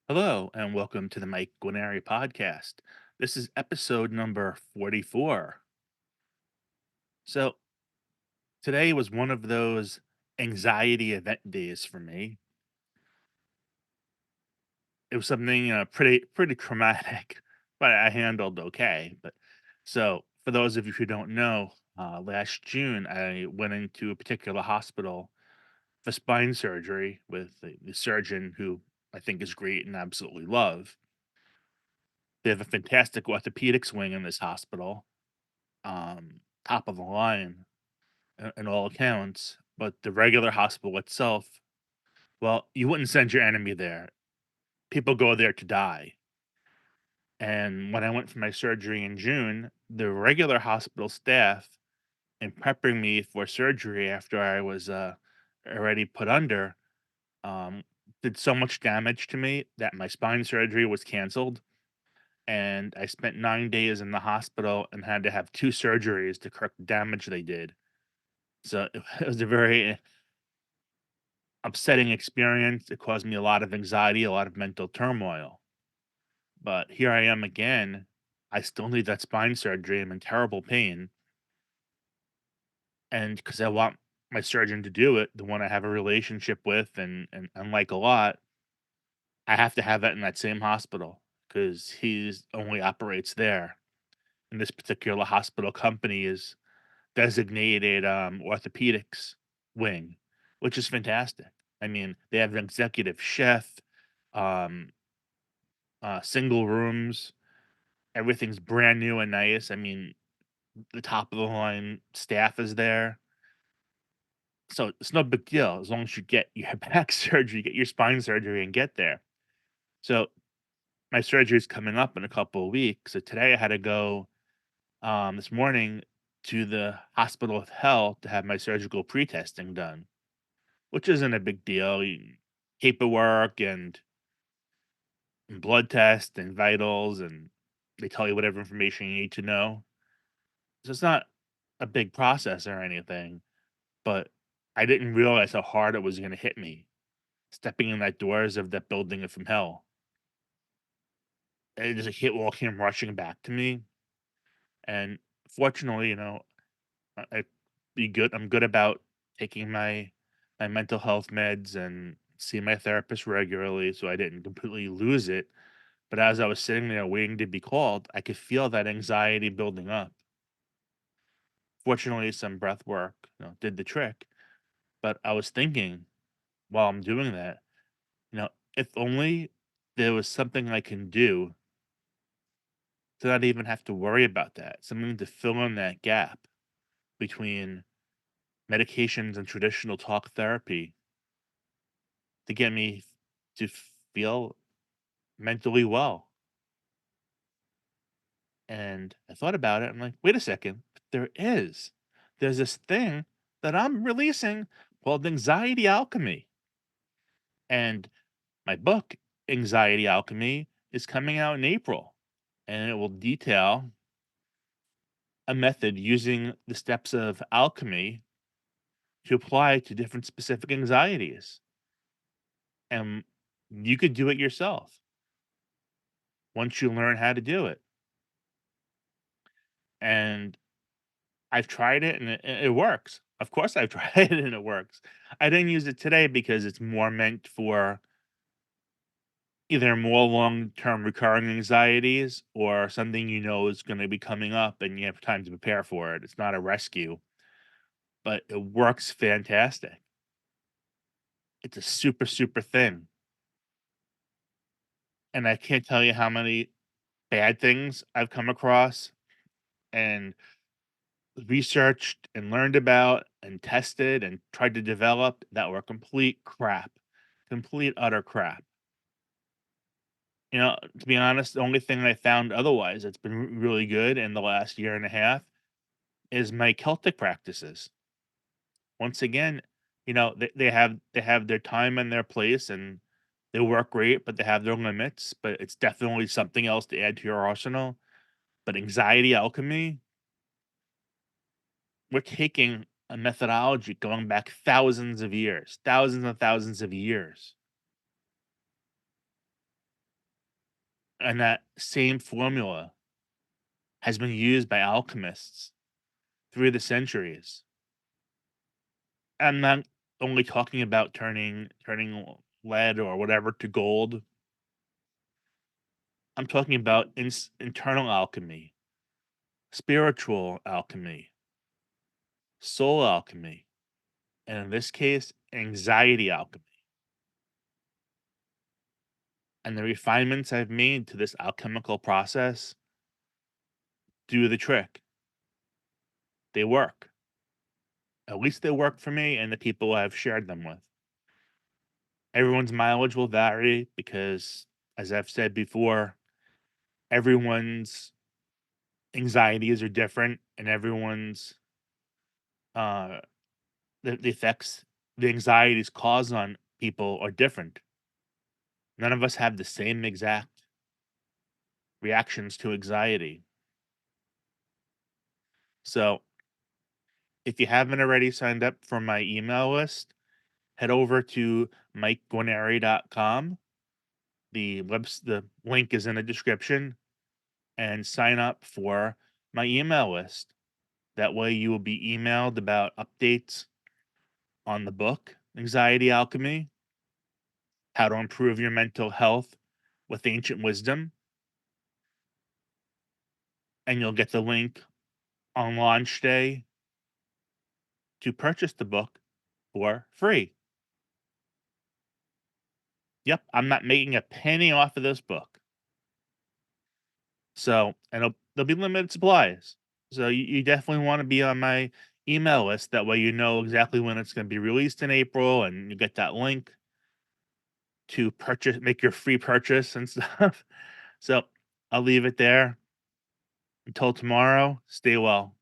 Hello, and welcome to the Guarneri podcast. This is episode number 44. So, today was one of those anxiety event days for me. It was something pretty traumatic, but I handled okay. For those of you who don't know, last June I went into a particular hospital for spine surgery with the surgeon who I think is great and absolutely love. They have a fantastic orthopedics wing in this hospital, top of the line in all accounts. But the regular hospital itself, well, you wouldn't send your enemy there. People go there to die. And when I went for my surgery in June, the regular hospital staff, in prepping me for surgery after I was already put under, um, did so much damage to me that my spine surgery was canceled. And I spent 9 days in the hospital and had to have two surgeries to correct the damage they did. So it was a very upsetting experience. It caused me a lot of anxiety, a lot of mental turmoil. But here I am again. I still need that spine surgery. I'm in terrible pain. And because I want my surgeon to do it, the one I have a relationship with and like a lot, I have to have that in that same hospital because he's only operates there. And this particular hospital company is designated orthopedics wing, which is fantastic. I mean, they have an executive chef, um, single rooms. Everything's brand new and nice. I mean, the top of the line staff is there. So it's no big deal as long as you get your back surgery, get your spine surgery, and get there. So my surgery is coming up in a couple of weeks. So today I had to go this morning to the hospital of hell to have my surgical pre-testing done, which isn't a big deal. Paperwork and blood tests and vitals, and they tell you whatever information you need to know. So it's not a big process or anything, but I didn't realize how hard it was going to hit me stepping in that doors of that building from hell. And it just hit all came rushing back to me. And fortunately, I be good. I'm good about taking my mental health meds and see my therapist regularly, so I didn't completely lose it. But as I was sitting there waiting to be called, I could feel that anxiety building up. Fortunately, some breath work, did the trick. But I was thinking while I'm doing that, if only there was something I can do to not even have to worry about that, something to fill in that gap between medications and traditional talk therapy to get me to feel mentally well. And I thought about it. I'm like, wait a second, there is. There's this thing that I'm releasing called Anxiety Alchemy. And my book, Anxiety Alchemy, is coming out in April. And it will detail a method using the steps of alchemy to apply to different specific anxieties. And you could do it yourself once you learn how to do it. And I've tried it and it works. Of course, I've tried it and it works. I didn't use it today because it's more meant for either more long-term recurring anxieties or something is going to be coming up and you have time to prepare for it. It's not a rescue, but it works fantastic. It's a super, super thing. And I can't tell you how many bad things I've come across and researched and learned about and tested and tried to develop that were complete crap, complete utter crap. To be honest, the only thing I found otherwise that's been really good in the last year and a half is my Celtic practices. Once again, they have their time and their place and they work great, but they have their limits. But it's definitely something else to add to your arsenal. But anxiety alchemy, we're taking a methodology going back thousands of years, thousands and thousands of years, And that same formula has been used by alchemists through the centuries. I'm not only talking about turning lead or whatever to gold. I'm talking about internal alchemy, spiritual alchemy, soul alchemy, and in this case, anxiety alchemy. And the refinements I've made to this alchemical process do the trick. They work. At least they work for me and the people I've shared them with. Everyone's mileage will vary because, as I've said before, everyone's anxieties are different and everyone's uh the effects the anxieties cause on people are different. None of us have the same exact reactions to anxiety. So, if you haven't already signed up for my email list, head over to MikeGuarneri.com. The link is in the description and sign up for my email list. That way you will be emailed about updates on the book, Anxiety Alchemy, how to improve your mental health with ancient wisdom, and you'll get the link on launch day to purchase the book for free. Yep, I'm not making a penny off of this book. So, and there'll be limited supplies. So you definitely want to be on my email list. That way you know exactly when it's going to be released in April and you get that link to purchase, make your free purchase and stuff. So I'll leave it there. Until tomorrow, stay well.